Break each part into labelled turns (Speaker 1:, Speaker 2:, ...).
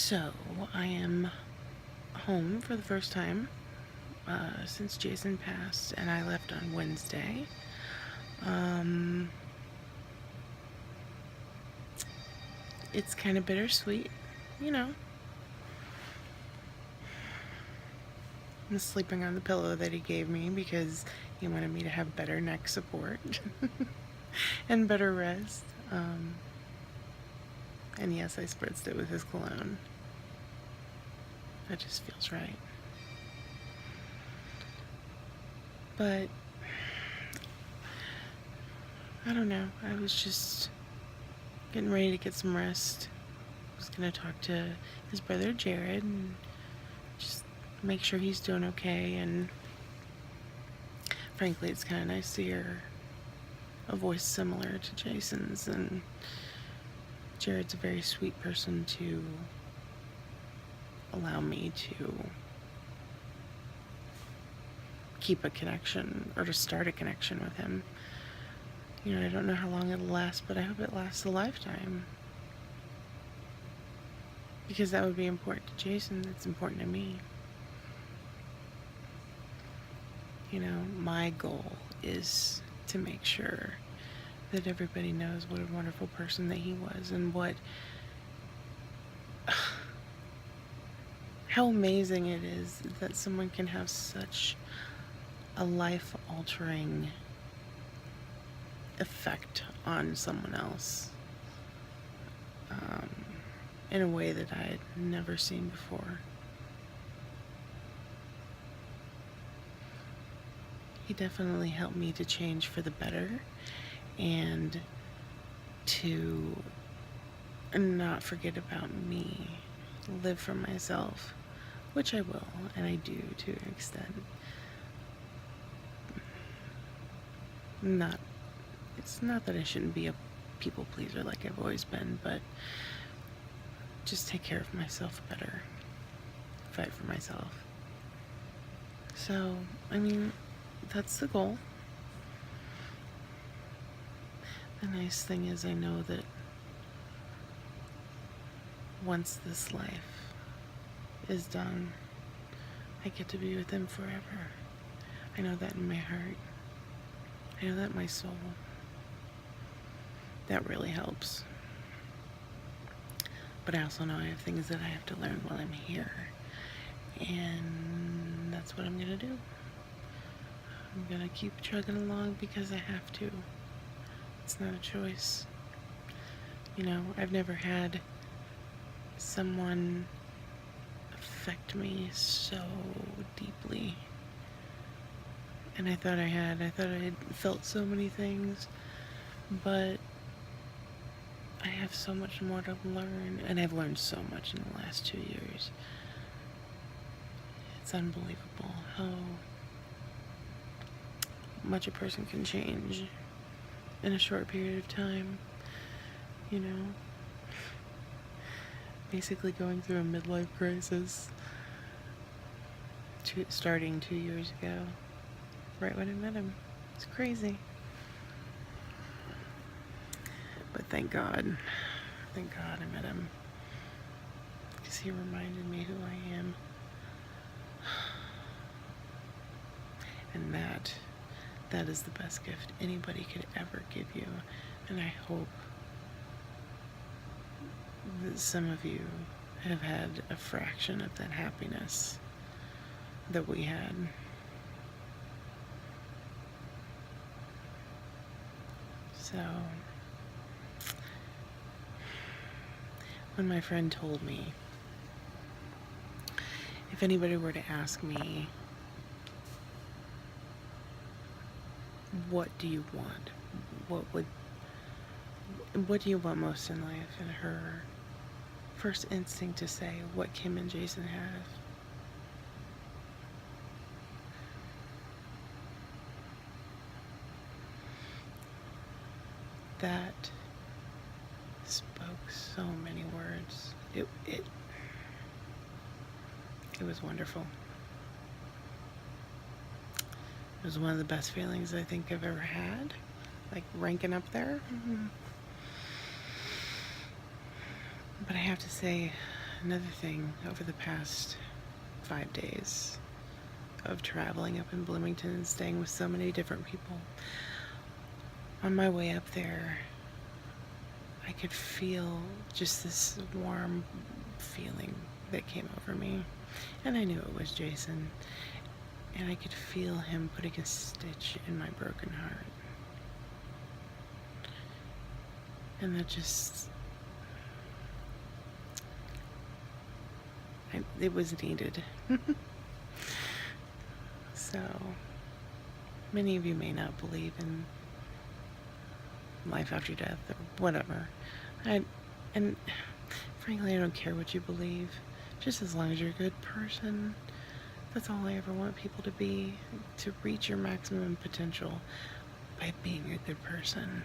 Speaker 1: So, I am home for the first time since Jason passed, and I left on Wednesday. Um, it's kind of bittersweet, you know. I'm sleeping on the pillow that he gave me because he wanted me to have better neck support and better rest. And yes, I spritzed it with his cologne. That just feels right. But I don't know. I was just getting ready to get some rest. I was gonna talk to his brother Jared and just make sure he's doing okay. And frankly, it's kind of nice to hear a voice similar to Jason's. And Jared's a very sweet person to allow me to keep a connection or to start a connection with him. You know, I don't know how long it'll last, but I hope it lasts a lifetime. Because that would be important to Jason, that's important to me. You know, my goal is to make sure that everybody knows what a wonderful person that he was and how amazing it is that someone can have such a life-altering effect on someone else in a way that I had never seen before. He definitely helped me to change for the better and to not forget about me, live for myself, which I will, and I do to an extent. It's not that I shouldn't be a people pleaser like I've always been, but just take care of myself better, fight for myself. So, I mean, that's the goal. The nice thing is I know that once this life is done, I get to be with him forever. I know that in my heart. I know that in my soul. That really helps. But I also know I have things that I have to learn while I'm here. And that's what I'm gonna do. I'm gonna keep chugging along because I have to. It's not a choice. You know, I've never had someone affect me so deeply. And I thought I had. I thought I had felt so many things. But I have so much more to learn. And I've learned so much in the last 2 years. It's unbelievable how much a person can change in a short period of time. You know? Basically going through a midlife crisis. Starting 2 years ago. Right when I met him. It's crazy. But thank God I met him. Because he reminded me who I am. And that is the best gift anybody could ever give you. And I hope that some of you have had a fraction of that happiness that we had. So, when my friend told me, if anybody were to ask me, what do you want? What do you want most in life? And her first instinct to say, what Kim and Jason have. That spoke so many words. It was wonderful. It was one of the best feelings I think I've ever had. Like ranking up there. But I have to say another thing, over the past 5 days of traveling up in Bloomington and staying with so many different people, on my way up there, I could feel just this warm feeling that came over me. And I knew it was Jason. And I could feel him putting a stitch in my broken heart. And that just... it was needed. So, many of you may not believe in life after death or whatever. And frankly, I don't care what you believe, just as long as you're a good person. That's all I ever want people to be, to reach your maximum potential by being a good person.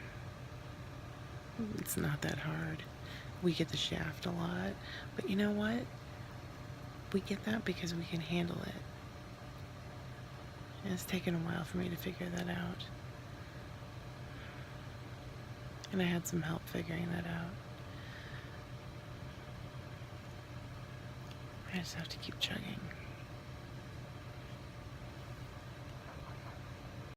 Speaker 1: It's not that hard. We get the shaft a lot, but you know what? We get that because we can handle it. And it's taken a while for me to figure that out. And I had some help figuring that out. I just have to keep chugging.